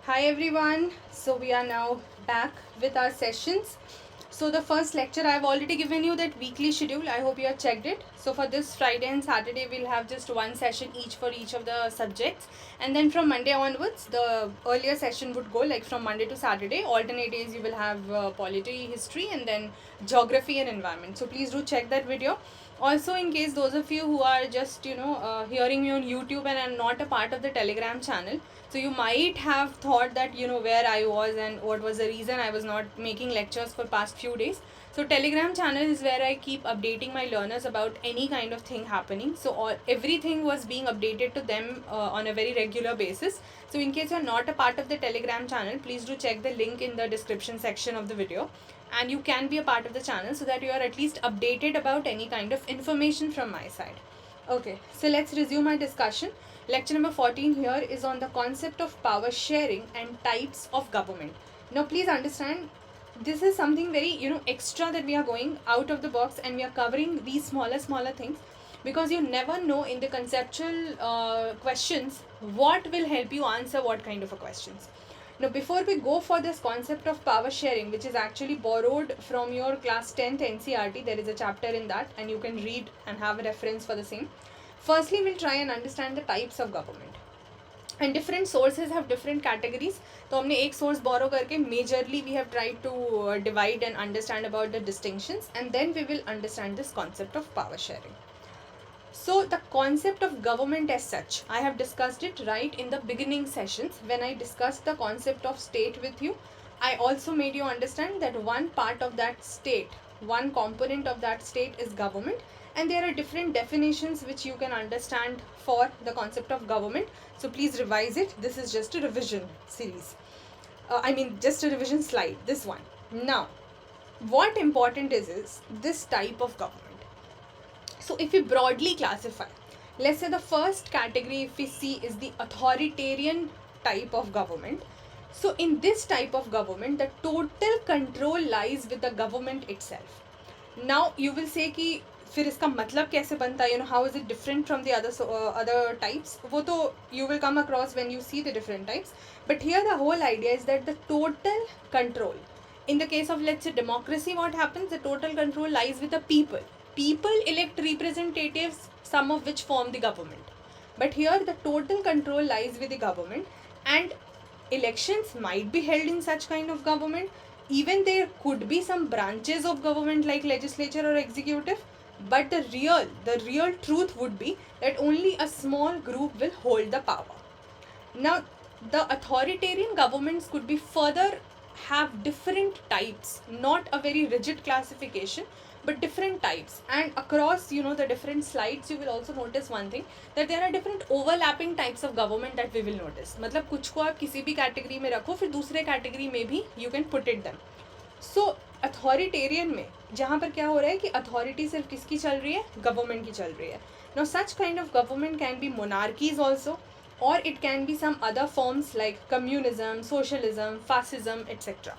Hi everyone. So we are now back with our sessions. So the first lecture I've already given you that weekly schedule. I hope you have checked it. So for this Friday and Saturday we'll have just one session each for each of the subjects, and then from Monday onwards the earlier session would go like from Monday to Saturday. Alternate days you will have polity, history, and then geography and environment. So please do check that video. Also, in case those of you who are just hearing me on YouTube and are not a part of the Telegram channel, so you might have thought that where I was and what was the reason I was not making lectures for past few days. So Telegram channel is where I keep updating my learners about any kind of thing happening. So everything was being updated to them on a very regular basis. So in case you're not a part of the Telegram channel, please do check the link in the description section of the video, and you can be a part of the channel so that you are at least updated about any kind of information from my side. Okay, so let's resume our discussion. Lecture number 14 here is on the concept of power sharing and types of government. Now please understand, this is something very extra that we are going out of the box, and we are covering these smaller things because you never know in the conceptual questions what will help you answer what kind of a questions. Now before we go for this concept of power sharing, which is actually borrowed from your class 10th NCERT, there is a chapter in that and you can read and have a reference for the same. Firstly, we'll try and understand the types of government. And different sources have different categories. तो हमने एक source borrow करके majorly we have tried to divide and understand about the distinctions, and then we will understand this concept of power sharing. So the concept of government as such, I have discussed it right in the beginning sessions when I discussed the concept of state with you. I also made you understand that one part of that state, one component of that state is government, and there are different definitions which you can understand for the concept of government. So please revise it. This is just a revision series. Just a revision slide, this one. Now, what important is this type of government. So if we broadly classify, let's say the first category if we see is the authoritarian type of government. So in this type of government, the total control lies with the government itself. Now you will say कि फिर इसका मतलब कैसे बनता है, how is it different from the other types, वो तो you will come across when you see the different types. But here the whole idea is that the total control, in the case of let's say democracy, what happens, the total control lies with the people. People elect representatives, some of which form the government. But here the total control lies with the government, and elections might be held in such kind of government. Even there could be some branches of government like legislature or executive, but the real truth would be that only a small group will hold the power. Now the authoritarian governments could be further have different types, not a very rigid classification, but different types. And across the different slides you will also notice one thing, that there are different overlapping types of government that we will notice. मतलब कुछ को आप किसी भी category में रखो, फिर दूसरे कैटेगरी में भी you can put it them. So authoritarian में जहाँ पर क्या हो रहा है कि अथॉरिटी सिर्फ किसकी चल रही है, गवर्नमेंट की चल रही है. Now such kind of government can be monarchies also, or it can be some other forms like communism, socialism, fascism, etc.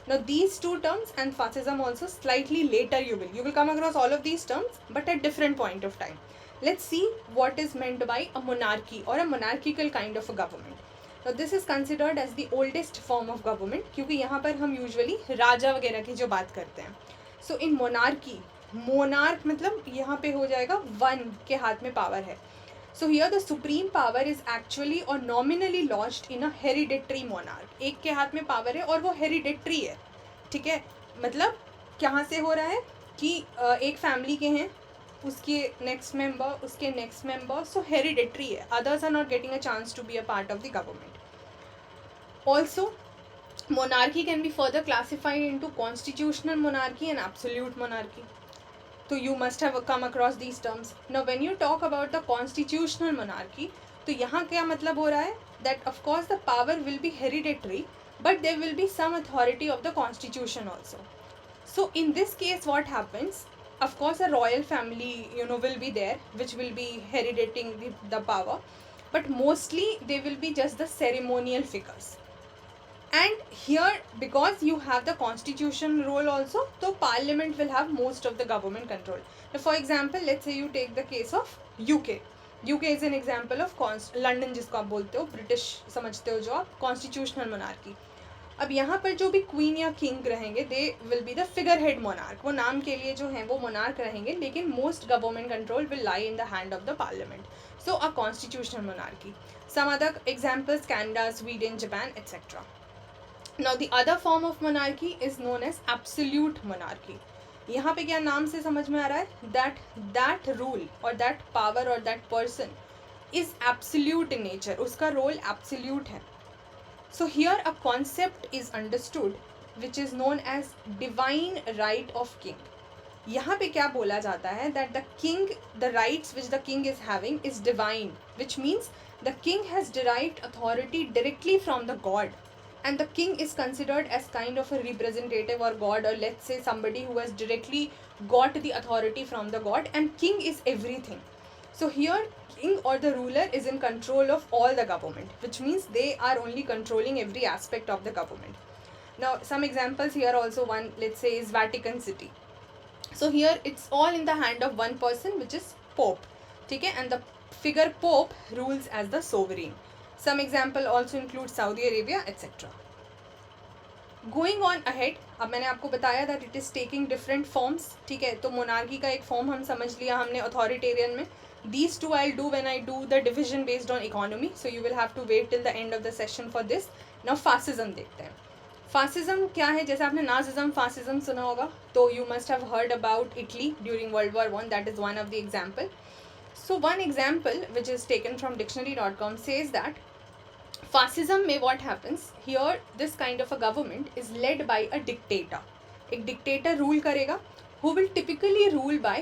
Now these two terms and fascism also slightly later you will come across all of these terms, but at different point of time. Let's see what is meant by a monarchy or a monarchical kind of a government. Now this is considered as the oldest form of government, क्योंकि यहाँ पर हम usually राजा वगैरह की जो बात करते हैं. So in monarchy, monarch मतलब यहाँ पे हो जाएगा one के हाथ में power है. So here the supreme power is actually or nominally lodged in a hereditary monarch. एक के हाथ में power है और वो hereditary है, ठीक है. मतलब कहाँ से हो रहा है कि एक family के हैं, उसके next member, उसके next member, so hereditary है. Others are not getting a chance to be a part of the government. Also, monarchy can be further classified into constitutional monarchy and absolute monarchy. So you must have come across these terms. Now when you talk about the constitutional monarchy, तो यहाँ क्या मतलब हो रहा है, that of course the power will be hereditary, but there will be some authority of the constitution also. So in this case what happens, of course a royal family will be there, which will be hereditating the power, but mostly they will be just the ceremonial figures. And here, because you have the constitution role also, so parliament will have most of the government control. Now for example, let's say you take the case of UK. UK is an example of London, जिसको आप बोलते हो, British समझते हो जो आप, constitutional monarchy. अब यहाँ पर जो भी क्वीन या किंग रहेंगे, they will be the figure head monarch, वो नाम के लिए जो है वो मोनार्क रहेंगे, लेकिन most government control will lie in the hand of the parliament, so a constitutional monarchy. Some other examples, Canada, Sweden, Japan, etcetera. Now the other form of monarchy is known as absolute monarchy. यहाँ पे क्या नाम से समझ में आ रहा है, that rule or that power or that person is absolute in nature, उसका रोल absolute है. So here a concept is understood which is known as divine right of king. यहाँ पे क्या बोला जाता है, that the king, the rights which the king is having is divine, which means the king has derived authority directly from the god, and the king is considered as kind of a representative or god, or let's say somebody who has directly got the authority from the god, and king is everything. So here king or the ruler is in control of all the government, which means they are only controlling every aspect of the government. Now some examples here also, one let's say is Vatican City. So here it's all in the hand of one person, which is Pope, okay, and the figure Pope rules as the sovereign. Some example also include Saudi Arabia, etc. Going on ahead, अब मैंने आपको बताया that it is taking different forms, ठीक है, तो monarchy का एक form हम समझ लिया हमने अथॉरिटेरियन में. These two I'll do when I do the division based on economy, so you will have to wait till the end of the session for this. Now fascism देखते हैं. Fascism क्या है, जैसे आपने नाजिज्म फासिज्म सुना होगा, तो you must have heard about Italy during world war one, that is one of the example. So one example which is taken from dictionary.com says that fascism में what happens here, this kind of a government is led by a dictator. एक dictator rule करेगा, who will typically rule by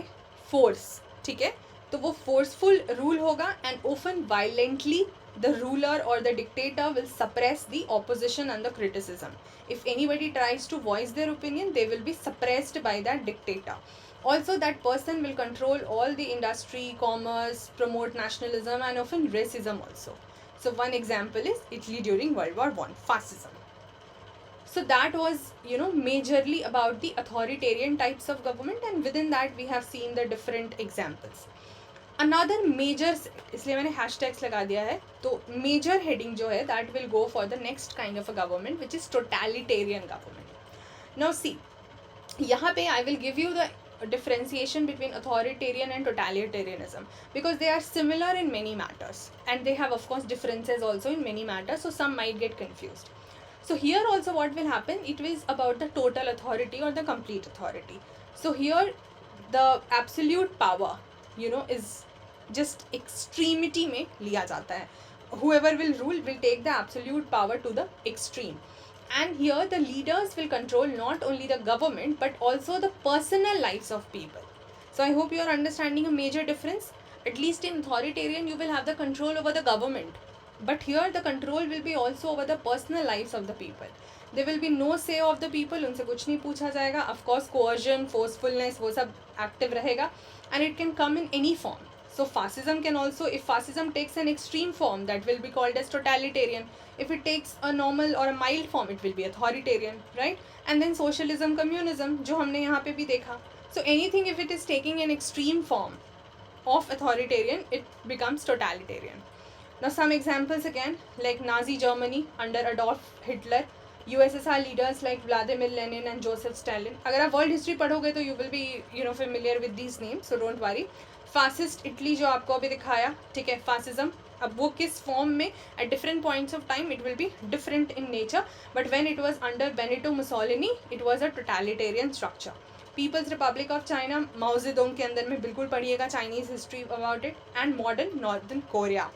force, ठीक है, तो वो forceful rule होगा, and often violently the ruler or the dictator will suppress the opposition and the criticism. If anybody tries to voice their opinion, they will be suppressed by that dictator. Also that person will control all the industry, commerce, promote nationalism, and often racism also. So one example is Italy during World War I, fascism. So that was, majorly about the authoritarian types of government, and within that we have seen the different examples. Another major, इसलिए मैंने hashtags लगा दिया है, तो major heading जो है that will go for the next kind of a government, which is totalitarian government. Now see, यहाँ पे I will give you the differentiation between authoritarian and totalitarianism, because they are similar in many matters, and they have of course differences also in many matters, so some might get confused. So here also what will happen, it is about the total authority or the complete authority. So here the absolute power, is just extremity में लिया जाता है. Whoever will rule will take the absolute power to the extreme. And here the leaders will control not only the government but also the personal lives of people. So I hope you are understanding a major difference. At least in authoritarian you will have the control over the government, but here the control will be also over the personal lives of the people. There will be no say of the people, उनसे कुछ नहीं पूछा जाएगा. Of course coercion, forcefulness, वो सब active रहेगा, and it can come in any form. So fascism can also, if fascism takes an extreme form, that will be called as totalitarian. If it takes a normal or a mild form, it will be authoritarian, right? And then socialism, communism, जो हमने यहाँ पे भी देखा. So anything if it is taking an extreme form of authoritarian, it becomes totalitarian. Now some examples again, like Nazi Germany under Adolf Hitler, USSR leaders like Vladimir Lenin and Joseph Stalin. अगर आप world history पढ़ोगे तो you will be familiar with these names, so don't worry. Fascist Italy जो आपको अभी दिखाया, ठीक है, फासिज्म, अब वो किस फॉर्म में, at different points of time it will be different in nature, but when it was under Benito Mussolini it was a totalitarian structure. People's republic of China, Mao Zedong के अंदर में बिल्कुल पढ़िएगा Chinese history about it, and modern northern Korea.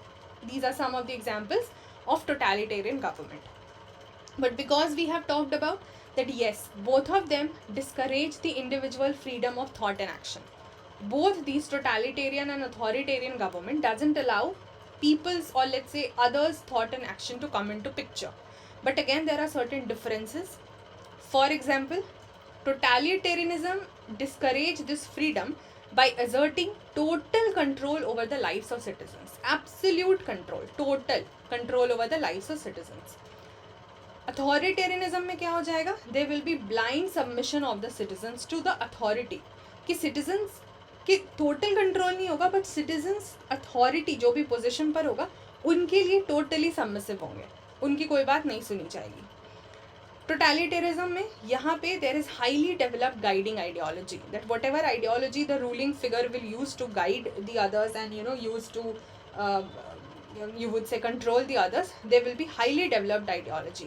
These are some of the examples of totalitarian government. But because we have talked about that, yes, both of them discourage the individual freedom of thought and action. Both these totalitarian and authoritarian government doesn't allow people's, or let's say others' thought and action to come into picture. But again there are certain differences. For example, totalitarianism discourage this freedom by asserting total control over the lives of citizens. Absolute control, total control over the lives of citizens. Authoritarianism में क्या हो जाएगा, there will be blind submission of the citizens to the authority, कि citizens कि total control नहीं होगा, but citizens authority जो भी पोजीशन पर होगा उनके लिए टोटली सबमिसिव होंगे, उनकी कोई बात नहीं सुनी जाएगी. टोटलिटेरिज्म में यहाँ पे there is highly developed guiding ideology, that whatever ideology the ruling figure will use to guide the others and use to you would say control the others, they will be highly developed ideology.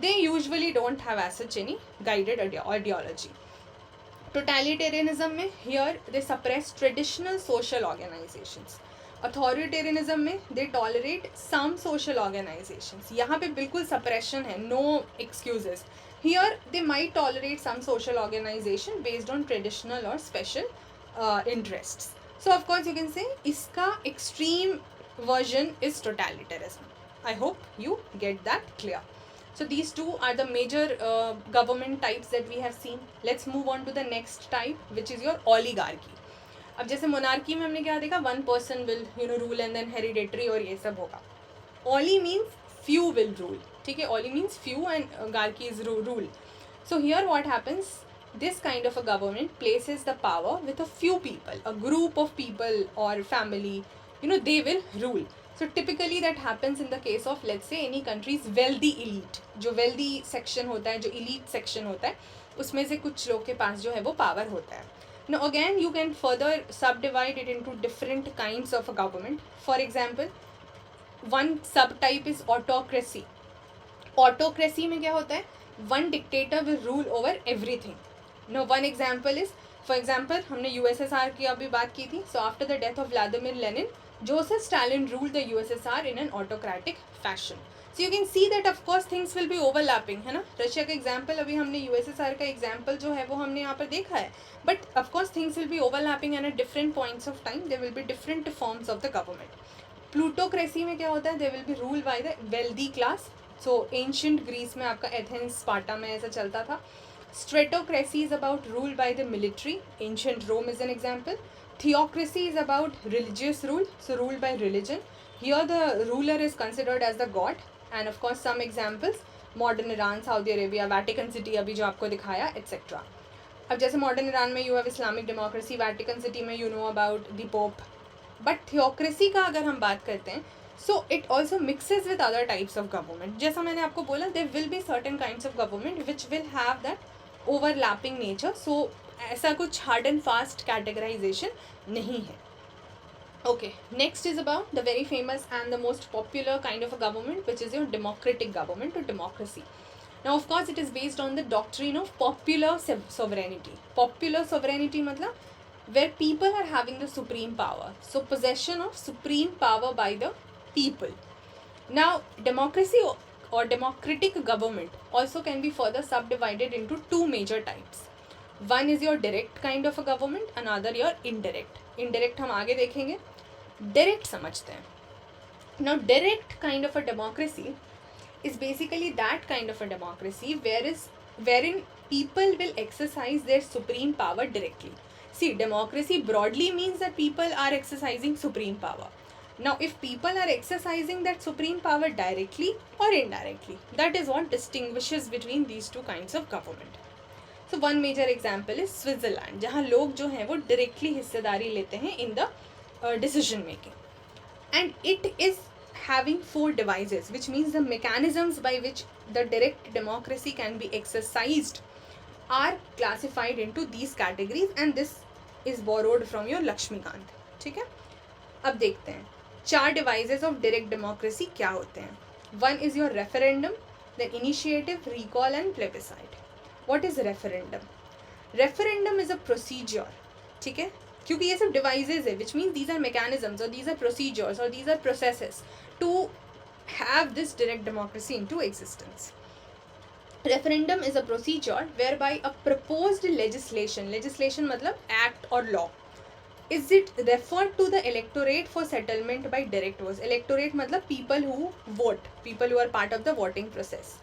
They usually don't have as such any guided ideology. Totalitarianism में here they suppress traditional social organizations. Authoritarianism में they tolerate some social organizations. यहाँ पे बिल्कुल suppression है, no excuses. Here they might tolerate some social organization based on traditional or special interests. So of course you can say इसका extreme version is totalitarianism. I hope you get that clear. So these two are the major government types that we have seen. Let's move on to the next type, which is your oligarchy. अब जैसे monarchy में हमने क्या देखा, one person will rule and then hereditary और ये सब होगा. Oli means few will rule, ठीक है, oli means few and garchy is rule. So here what happens, this kind of a government places the power with a few people, a group of people or family, they will rule. So typically that happens in the case of, let's say, any country's wealthy elite. जो wealthy section होता है, जो elite section होता है, उसमें से कुछ लोग के पास जो है वो power होता है. Now again you can further subdivide it into different kinds of a government. For example, one subtype is autocracy. Autocracy में क्या होता है, one dictator will rule over everything. Now one example is, for example, हमने USSR की अभी बात की थी. So after the death of Vladimir Lenin, Joseph Stalin ruled the USSR in an autocratic fashion. So you can see that of course things will be overlapping, है ना. Russia का example अभी हमने USSR का एग्जाम्पल जो है वो हमने यहाँ पर देखा है, but of course things will be overlapping and at different points of time there will be different forms of the government. Plutocracy में क्या होता है, they will be ruled by the wealthy class. So ancient Greece में आपका Athens, Sparta में ऐसा चलता था. Stratocracy is about rule by the military. Ancient Rome is an example. Theocracy is about religious rule, so ruled by religion. Here the ruler is considered as the god. And of course some examples, modern Iran, Saudi Arabia, Vatican City अभी जो आपको दिखाया, etc. अब जैसे modern Iran में you have Islamic democracy, Vatican City में you know about the Pope. But theocracy का अगर हम बात करते हैं, so it also mixes with other types of government. जैसा मैंने आपको बोला, there will be certain kinds of government which will have that overlapping nature. So ऐसा कुछ hard and fast categorization नहीं है. Okay, next is about the very famous and the most popular kind of a government, which is your democratic government or democracy. Now of course it is based on the doctrine of popular sovereignty. Popular sovereignty मतलब where people are having the supreme power. So possession of supreme power by the people. Now democracy or democratic government also can be further subdivided into two major types. One is your direct kind of a government, another your indirect. Indirect हम आगे देखेंगे, direct समझते हैं. Now direct kind of a democracy is basically that kind of a democracy wherein people will exercise their supreme power directly. See, democracy broadly means that people are exercising supreme power. Now if people are exercising that supreme power directly or indirectly, that is what distinguishes between these two kinds of government. So one major example is Switzerland, जहाँ लोग जो हैं वो directly हिस्सेदारी लेते हैं in the decision making, and it is having 4 devices, which means the mechanisms by which the direct democracy can be exercised are classified into these categories, and this is borrowed from your Lakshmikant. ठीक है, अब देखते हैं 4 devices of direct democracy क्या होते हैं. One is your referendum, then initiative, recall and plebiscite. What is referendum? Referendum is a procedure, ठीक है, क्योंकि ये सब devices है, which means these are mechanisms or these are procedures or these are processes to have this direct democracy into existence. Referendum is a procedure whereby a proposed legislation मतलब act or law, is it referred to the electorate for settlement by direct votes. Electorate मतलब people who vote, people who are part of the voting process,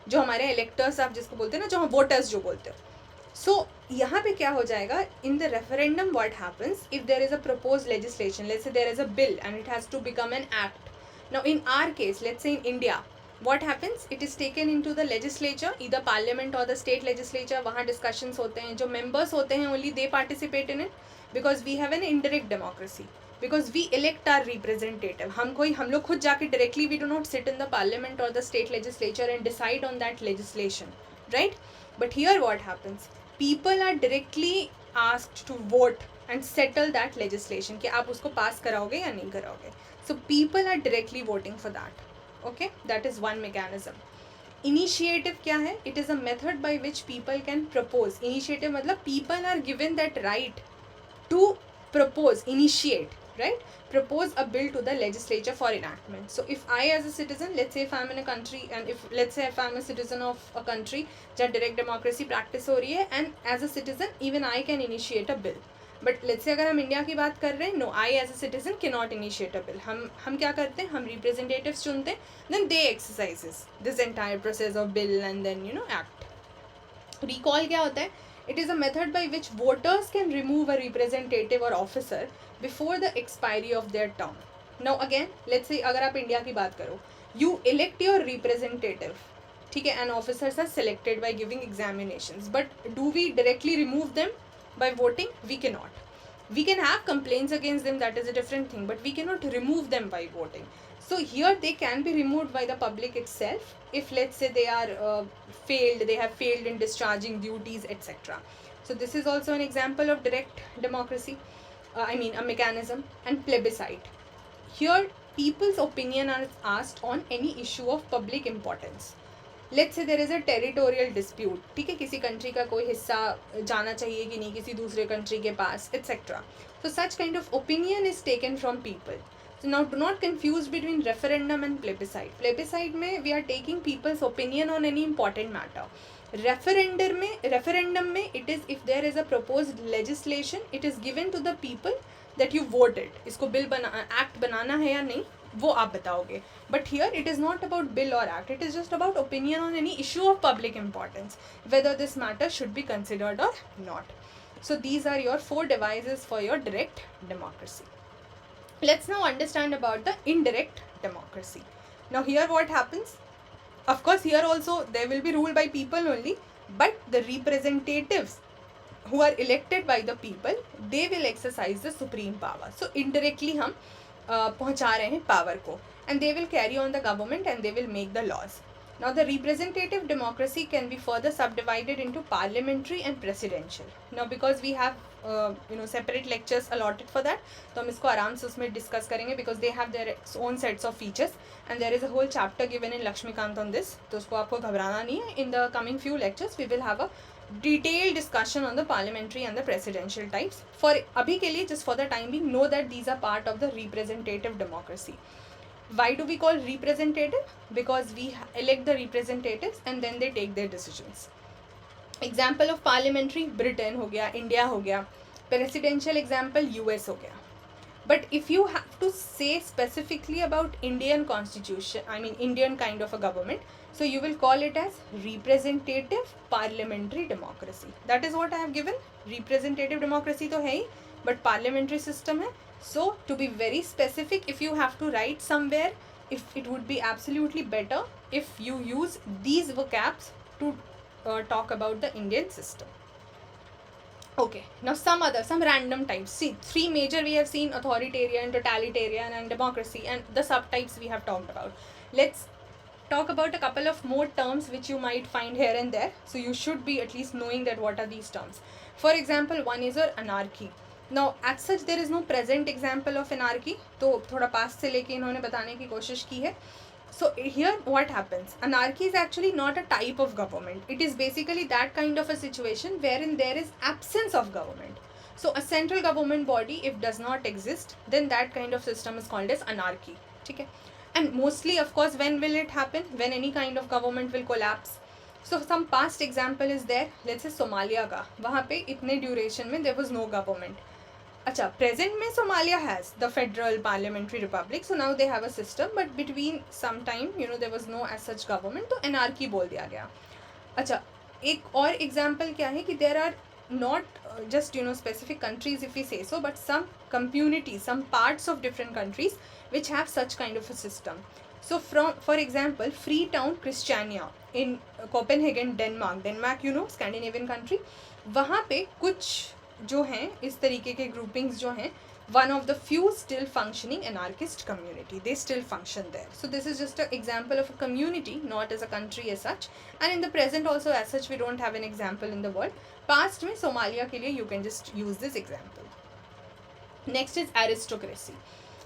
जो हमारे electors आप जिसको बोलते हैं ना, जो हम voters जो बोलते हैं. So यहाँ पे क्या हो जाएगा, in the referendum what happens if there is a proposed legislation, let's say there is a bill and it has to become an act. Now in our case, let's say in India, what happens, it is taken into the legislature, either parliament or the state legislature, वहाँ discussions होते हैं, जो members होते हैं only they participate in it. Because we have an indirect democracy, because we elect our representative. हम लोग खुद जाके directly we do not sit in the parliament और the state legislature and decide on that legislation, right. But here what happens, people are directly asked to vote and settle that legislation कि आप उसको पास कराओगे या नहीं कराओगे. So people are directly voting for that. Okay, that is one mechanism. Initiative क्या है? It is a method by which people can propose. Initiative मतलब people are given that right to propose, initiate, right, propose a bill to the legislature for enactment. So if I as a citizen, let's say if I'm in a country and let's say if I'm a citizen of a country जहाँ direct democracy practice हो रही है, and as a citizen even I can initiate a bill. But let's say अगर हम India की बात कर रहे हैं, no, I as a citizen cannot initiate a bill. हम क्या करते हैं, हम representatives चुनते हैं, then they exercises this entire process of bill and then act. Recall क्या होता है? It is a method by which voters can remove a representative or officer before the expiry of their term. Now again, let's say अगर आप India की बात करो, you elect your representative, ठीक है, and officers are selected by giving examinations. But do we directly remove them by voting? We cannot. We can have complaints against them, that is a different thing, but we cannot remove them by voting. So here they can be removed by the public itself if let's say they are they have failed in discharging duties, etc. So this is also an example of direct democracy, a mechanism. And plebiscite, here people's opinion are asked on any issue of public importance. Let's say there is a territorial dispute, ठीक है, किसी country का कोई हिस्सा जाना चाहिए कि नहीं किसी दूसरे कंट्री के पास, etcetera. So such kind of opinion is taken from people. So now do not confuse between referendum and plebiscite. Plebiscite में we are taking people's opinion on any important matter. Referendum में it is if there is a proposed legislation, it is given to the people that you voted. इसको bill act बनाना है या नहीं वो आप बताओगे. But here it is not about bill और act, it is just about opinion on any issue of public importance, whether this matter should be considered और not. So these are your 4 devices for your direct democracy. Let's now understand about the indirect democracy. Now here what happens? Of course here also there will be ruled by people only, but the representatives who are elected by the people, they will exercise the supreme power. So indirectly हम पहुँचा रहे हैं power को, and they will carry on the government and they will make the laws. Now the representative democracy can be further subdivided into parliamentary and presidential. Now because we have separate lectures allotted for that, तो हम इसको आराम से उसमें discuss करेंगे because they have their own sets of features and there is a whole chapter given in Lakshmikant on this. तो उसको आपको घबराना नहीं है. In the coming few lectures we will have a detailed discussion on the parliamentary and the presidential types. For अभी के लिए just for the time being, know that these are part of the representative democracy. Why do we call representative? Because we elect the representatives and then they take their decisions. Example of parliamentary, Britain हो गया, India हो गया. Presidential example, US हो गया. But if you have to say specifically about Indian constitution, Indian kind of a government, so you will call it as representative parliamentary democracy. That is what I have given. Representative democracy तो है ही, but parliamentary system है. So to be very specific, if you have to write somewhere, if it would be absolutely better if you use these vocabs to talk about the Indian system. Okay, now some random types. See, 3 major we have seen: authoritarian, totalitarian and democracy, and the subtypes we have talked about. Let's talk about a couple of more terms which you might find here and there. So you should be at least knowing that what are these terms. For example, one is your anarchy. Now as such there is no present example of anarchy, तो थोड़ा पास से लेके इन्होंने बताने की कोशिश की है. So here what happens? Anarchy is actually not a type of government. It is basically that kind of a situation wherein there is absence of government. So a central government body if does not exist, then that kind of system is called as anarchy. ठीक है? And mostly of course when will it happen? When any kind of government will collapse. So some past example is there. Let's say Somalia का, वहाँ पे इतने duration में there was no government. अच्छा, present में Somalia has the federal parliamentary republic, so now they have a system, but between some time there was no as such government, तो anarchy बोल दिया गया. अच्छा, एक और एग्जांपल क्या है कि there are not just specific countries if we say so, but some communities, some parts of different countries which have such kind of a system. So for example, Freetown, Christiania in Copenhagen, Denmark, Scandinavian country, वहाँ पे कुछ जो हैं, इस तरीके के groupings जो हैं, one of the few still functioning anarchist community. They still function there. So this is just an example of a community, not as a country as such. And in the present also as such, we don't have an example in the world. Past में Somalia के लिए you can just use this example. Next is aristocracy.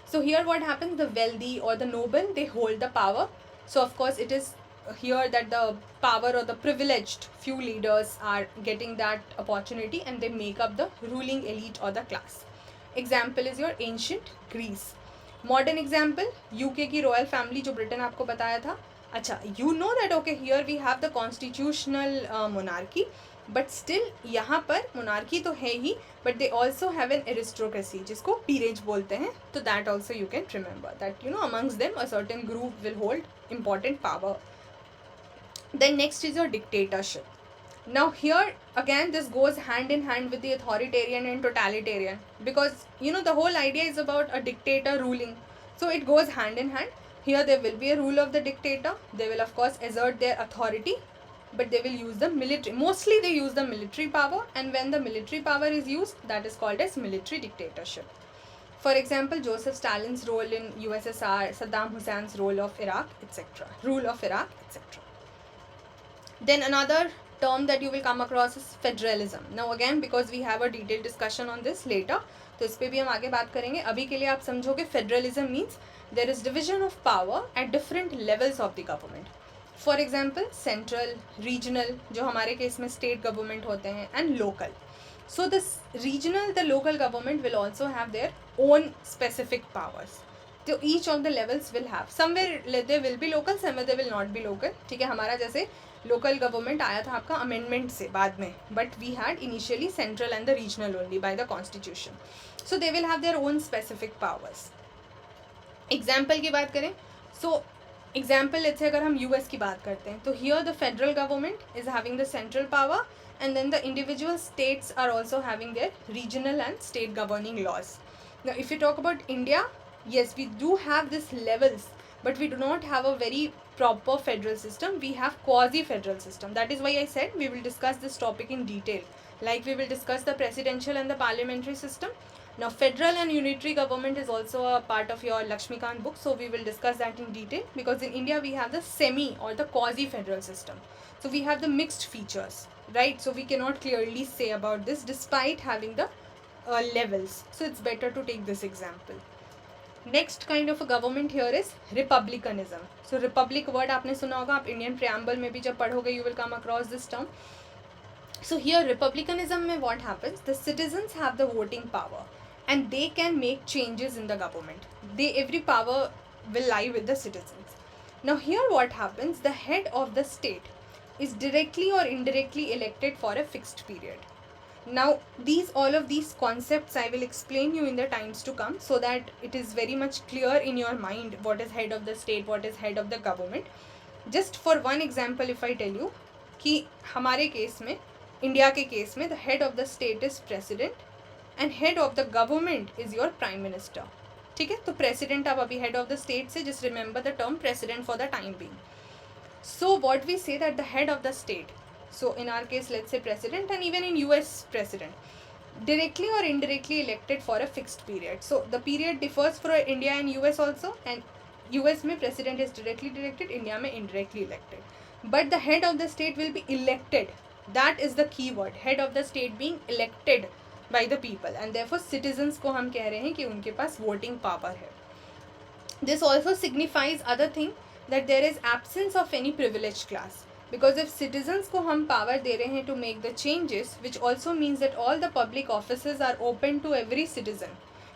So here what happens, the wealthy or the noble, they hold the power. So of course it is here that the power or the privileged few leaders are getting that opportunity and they make up the ruling elite or the class. Example is your ancient Greece. Modern example, UK की royal family जो Britain आपको बताया था. अच्छा, you know that okay here we have the constitutional monarchy, but still यहाँ पर monarchy तो है ही, but they also have an aristocracy जिसको peerage बोलते हैं. तो that also you can remember that, you know, amongst them a certain group will hold important power. Then next is your dictatorship. Now here again this goes hand in hand with the authoritarian and totalitarian, because you know the whole idea is about a dictator ruling, so it goes hand in hand. Here there will be a rule of the dictator. They will of course assert their authority, but they will use the military. Mostly they use the military power, and when the military power is used, that is called as military dictatorship. For example, Joseph Stalin's role in USSR, Saddam Hussein's role of Iraq, etc. Rule of Iraq, etc. Then another term that you will come across is federalism. Now again, because we have a detailed discussion on this later, तो इस पे भी हम आगे बात करेंगे. अभी के लिए आप समझोगे federalism means there is division of power at different levels of the government. For example, central, regional, जो हमारे केस में state government होते हैं, and local. So this regional, the local government will also have their own specific powers. So each of the levels will have, somewhere they will be local, somewhere they will not be local. ठीक है, हमारा जैसे local government आया था आपका amendment से बाद में, but we had initially central and the regional only by the constitution. So they will have their own specific powers. Example की बात करें, सो एग्जाम्पल लेट्स से अगर हम यूएस की बात करते हैं, तो here the federal government is having the central power, and then the individual states are also having their regional and state governing laws. Now if you talk about India, yes, we do have these levels, but we do not have a very proper federal system. We have quasi-federal system. That is why I said we will discuss this topic in detail. Like we will discuss the presidential and the parliamentary system. Now federal and unitary government is also a part of your Lakshmikant book, so we will discuss that in detail, because in India we have the semi or the quasi-federal system. So we have the mixed features, right? So we cannot clearly say about this despite having the levels. So it's better to take this example. Next kind of a government here is republicanism. So republic word आपने सुना होगा, आप Indian preamble में भी जब पढ़ोगे you will come across this term. So here republicanism में what happens, the citizens have the voting power and they can make changes in the government. Every power will lie with the citizens. Now here what happens, the head of the state is directly or indirectly elected for a fixed period. Now all of these concepts I will explain you in the times to come, so that it is very much clear in your mind what is head of the state, what is head of the government. Just for one example, if I tell you कि हमारे case में, India के case में, the head of the state is president and head of the government is your prime minister. ठीक है, तो president अब अभी head of the state से, just remember the term president for the time being. So what we say that the head of the state, so in our case let's say president, and even in US president, directly or indirectly elected for a fixed period. So the period differs for India and US also, and US में president is directly elected, India में indirectly elected, but the head of the state will be elected. That is the key word, head of the state being elected by the people, and therefore citizens को हम कह रहे हैं कि उनके पास voting power है. This also signifies other thing, that there is absence of any privileged class, because if citizens को हम power दे रहे हैं to make the changes, which also means that all the public offices are open to every citizen.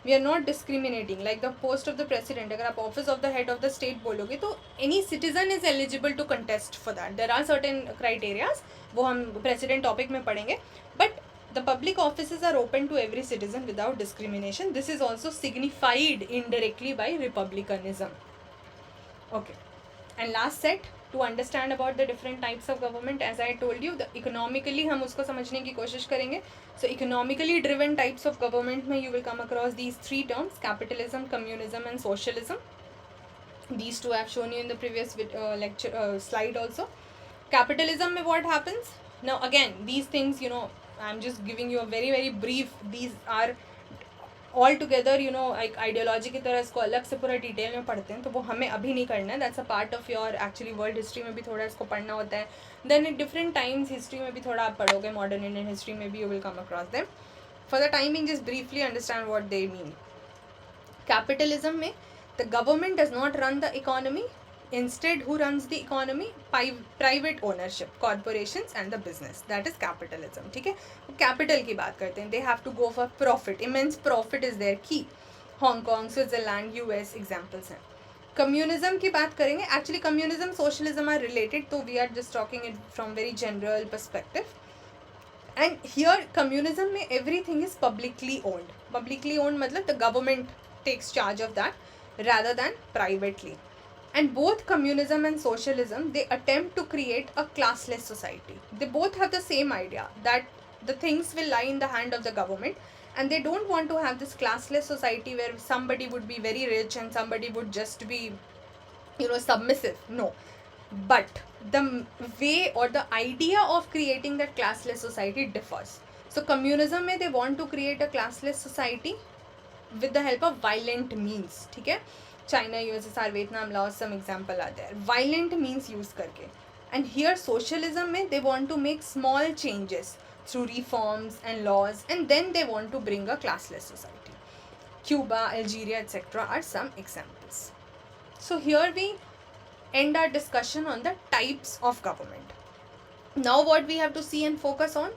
We are not discriminating, like the post of the president, अगर आप office of the head of the state बोलोगे तो any citizen is eligible to contest for that. There are certain criteria, वो हम president topic में पढ़ेंगे, but the public offices are open to every citizen without discrimination. This is also signified indirectly by republicanism. Okay, and last set, to understand about the different types of government, as I told you, the economically हम उसको समझने की कोशिश करेंगे. So economically driven types of government में you will come across these three terms: capitalism, communism and socialism. These two I have shown you in the previous lecture slide also. Capitalism में what happens? Now again, these things, you know, I'm just giving you a very very brief. These are all together you know एक ideology की तरह इसको अलग से पूरा detail में पढ़ते हैं, तो वो हमें अभी नहीं करना है. That's a part of your actually world history में भी थोड़ा इसको पढ़ना होता है. Then in different times history में भी थोड़ा आप पढ़ोगे, मॉडर्न इंडियन हिस्ट्री में भी you will come across them. For the timing just briefly understand what they mean. Capitalism में the government does not run the economy. Instead, who runs the economy? Private ownership, corporations and the business. That is capitalism. ठीक है, capital की बात करते हैं. They have to go for profit. Immense profit is their key. Hong Kong, Switzerland, US examples हैं. Communism की बात करेंगे. Actually communism socialism are related, तो we are just talking it from very general perspective. And here communism में everything is publicly owned. Publicly owned मतलब the government takes charge of that rather than privately. And both communism and socialism, they attempt to create a classless society. They both have the same idea that the things will lie in the hand of the government, and they don't want to have this classless society where somebody would be very rich and somebody would just be, you know, submissive. No. But the way or the idea of creating that classless society differs. So communism mein they want to create a classless society with the help of violent means. ठीक है, China, USSR, Vietnam, Laos, some example are there. Violent means use करके. And here socialism में they want to make small changes through reforms and laws, and then they want to bring a classless society. Cuba, Algeria, etc. are some examples. So here we end our discussion on the types of government. Now what we have to see and focus on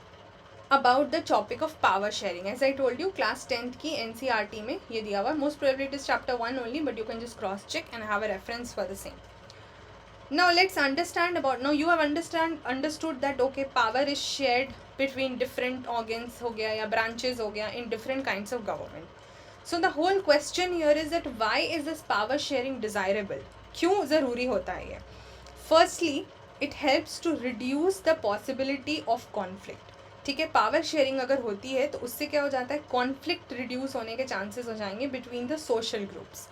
about the topic of power sharing. As I told you, class 10th की NCERT में ये दिया हुआ. Most probably it is chapter 1 only, but you can just cross check and have a reference for the same. Now let's understand about, now you have understood that okay, power is shared between different organs हो गया या branches हो गया in different kinds of government. So the whole question here is that why is this power sharing desirable? क्यों ज़रूरी होता है ये? Firstly, it helps to reduce the possibility of conflict. ठीक है, पावर शेयरिंग अगर होती है तो उससे क्या हो जाता है, कॉन्फ्लिक्ट रिड्यूस होने के चांसेस हो जाएंगे बिटवीन द सोशल ग्रुप्स.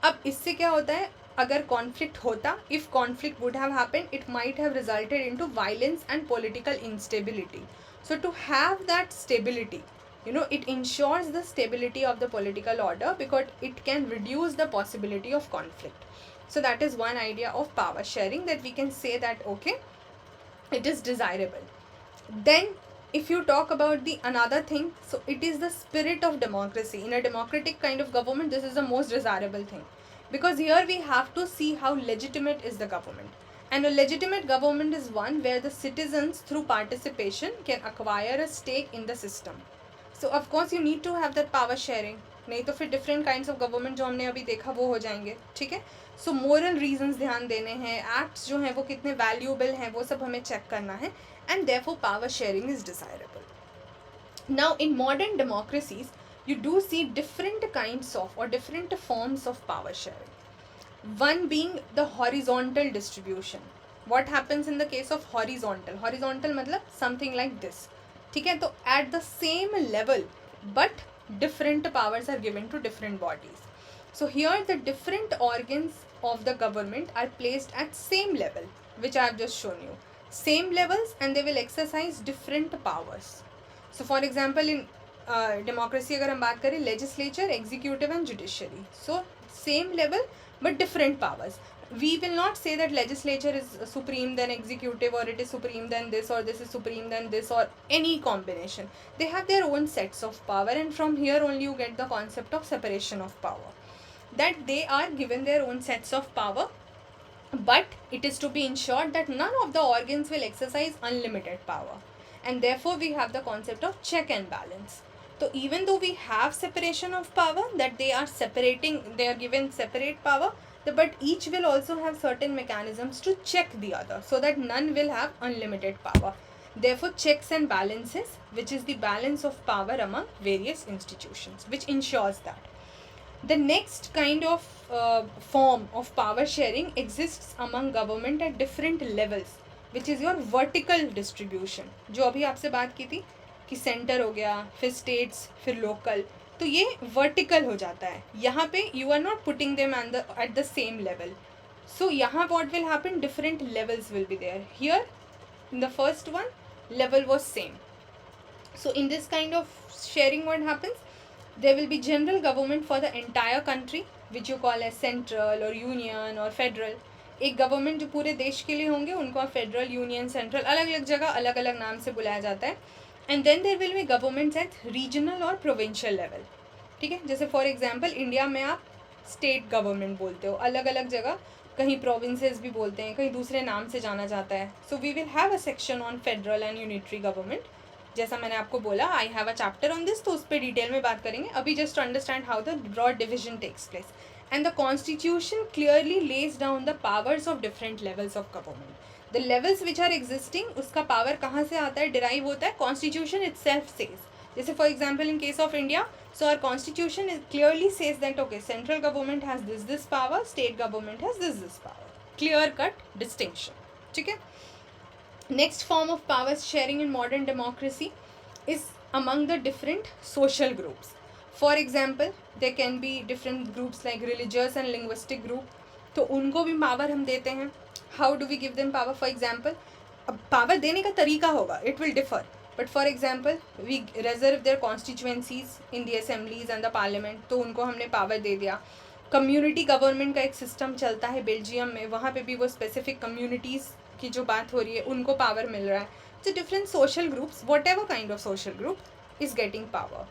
अब इससे क्या होता है, अगर कॉन्फ्लिक्ट होता, if conflict would have happened, it might have resulted into violence and political instability. So to have that stability, you know, it ensures the stability of the political order because it can reduce the possibility of conflict. So that is one idea of power sharing, that we can say that okay, it is desirable. Then if you talk about the another thing, so it is the spirit of democracy. In a democratic kind of government, this is the most desirable thing, because here we have to see how legitimate is the government. And a legitimate government is one where the citizens through participation can acquire a stake in the system. So of course you need to have that power sharing, नहीं तो फिर different kinds of government जो हमने अभी देखा वो हो जाएंगे. ठीक है, so moral reasons ध्यान देने हैं, acts जो हैं वो कितने valuable हैं वो सब हमें check करना है, and therefore power sharing is desirable. Now in modern democracies you do see different kinds of or different forms of power sharing. One being the horizontal distribution. What happens in the case of horizontal? Horizontal मतलब something like this. ठीक है, तो at the same level but different powers are given to different bodies. So here the different organs of the government are placed at same level, which I have just shown you. Same levels, and they will exercise different powers. So for example in democracy अगर हम बात करें, legislature, executive and judiciary. So same level but different powers. We will not say that legislature is supreme then executive, or it is supreme then this, or this is supreme then this, or any combination. They have their own sets of power, and from here only you get the concept of separation of power, that they are given their own sets of power, but it is to be ensured that none of the organs will exercise unlimited power, and therefore we have the concept of check and balance. So even though we have separation of power, that they are separating, they are given separate power, but each will also have certain mechanisms to check the other, so that none will have unlimited power. Therefore checks and balances, which is the balance of power among various institutions, which ensures that. The next kind of form of power sharing exists among government at different levels, which is your vertical distribution. जो अभी आपसे बात की थी कि centre हो गया, फिर स्टेट्स, फिर लोकल, तो ये वर्टिकल हो जाता है. यहाँ पे you are not putting them at the same level. So यहाँ what will happen, different levels will be there. Here in the first one level was same. So in this kind of sharing, what happens, there will be general government for the entire country which you call as central or union or federal. एक government जो पूरे देश के लिए होंगे उनको आप federal, union, central, अलग अलग जगह अलग अलग नाम से बुलाया जाता है. And then there will be governments at regional और प्रोविंशियल लेवल. ठीक है, जैसे फॉर एग्जांपल इंडिया में आप स्टेट गवर्नमेंट बोलते हो, अलग अलग जगह कहीं प्रोविंसेस भी बोलते हैं, कहीं दूसरे नाम से जाना जाता है. So we will have a section on federal and unitary government. जैसा मैंने आपको बोला, I have a chapter on this, तो उस पर डिटेल में बात करेंगे. अभी just to understand how the broad division takes place. And the constitution clearly lays down the powers of different levels of government. The levels which are existing, उसका power कहाँ से आता है, डिराइव होता है, कॉन्स्टिट्यूशन इटसेल्फ सेज. जैसे for example in case of India, so our constitution is clearly says that okay, central government has this power, state government has this power. Clear cut distinction. ठीक है. Next form of power sharing in modern democracy is among the different social groups. For example, there can be different groups like religious and linguistic group. तो उनको भी power हम देते हैं. How do we give them power? For example, अब power देने का तरीका होगा, it will differ. But for example, we reserve their constituencies in the assemblies and the parliament, तो उनको हमने पावर दे दिया. कम्युनिटी गवर्नमेंट का एक सिस्टम चलता है बेल्जियम में, वहाँ पे भी वो स्पेसिफिक कम्युनिटीज़ की जो बात हो रही है उनको पावर मिल रहा है. तो different social groups, what ever kind of social group is getting power.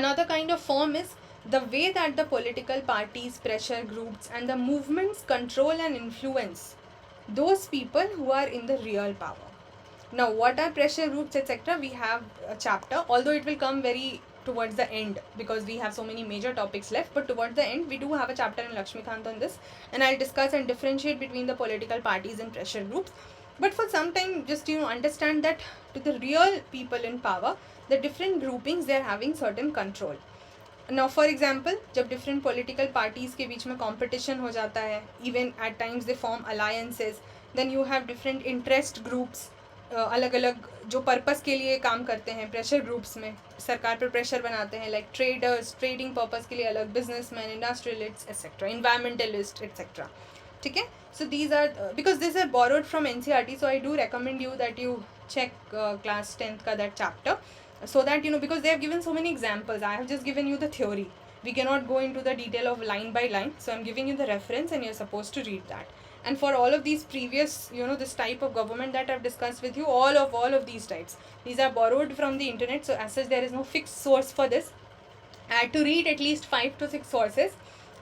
Another kind of form is the way that the political parties, pressure groups and the movements control and influence those people who are in the real power. Now, what are pressure groups, etc.? We have a chapter, although it will come very towards the end because we have so many major topics left. But towards the end, we do have a chapter in Lakshmikant on this, and I'll discuss and differentiate between the political parties and pressure groups. But for some time, just understand that to the real people in power, the different groupings, they are having certain control. Now, for example, जब different political parties के बीच में competition हो जाता है, even at times they form alliances, then you have different interest groups. अलग अलग जो purpose के लिए काम करते हैं प्रेशर ग्रुप्स में, सरकार पर प्रेशर बनाते हैं, लाइक ट्रेडर्स, ट्रेडिंग पर्पस के लिए अलग, businessman, industrialist etcetera, environmentalist etcetera. ठीक है. So these are because this are borrowed from NCERT, so I do recommend you that you check class 10th का that chapter, so that because they have given so many examples. I have just given you the theory. We cannot go into the detail of line by line, so I'm giving you the reference and you're supposed to read that. And for all of these previous, this type of government that I've discussed with you, all of these types, these are borrowed from the internet. So as such, there is no fixed source for this. I had to read at least 5 to 6 sources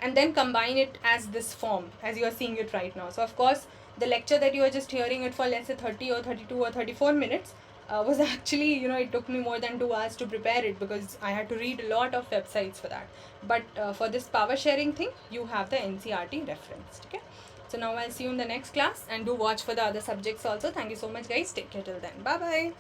and then combine it as this form, as you are seeing it right now. So of course, the lecture that you are just hearing it for, let's say 30 or 32 or 34 minutes, was actually, it took me more than 2 hours to prepare it because I had to read a lot of websites for that. But for this power sharing thing, you have the NCERT reference. Okay. So now I'll see you in the next class, and do watch for the other subjects also. Thank you so much guys. Take care till then. Bye bye.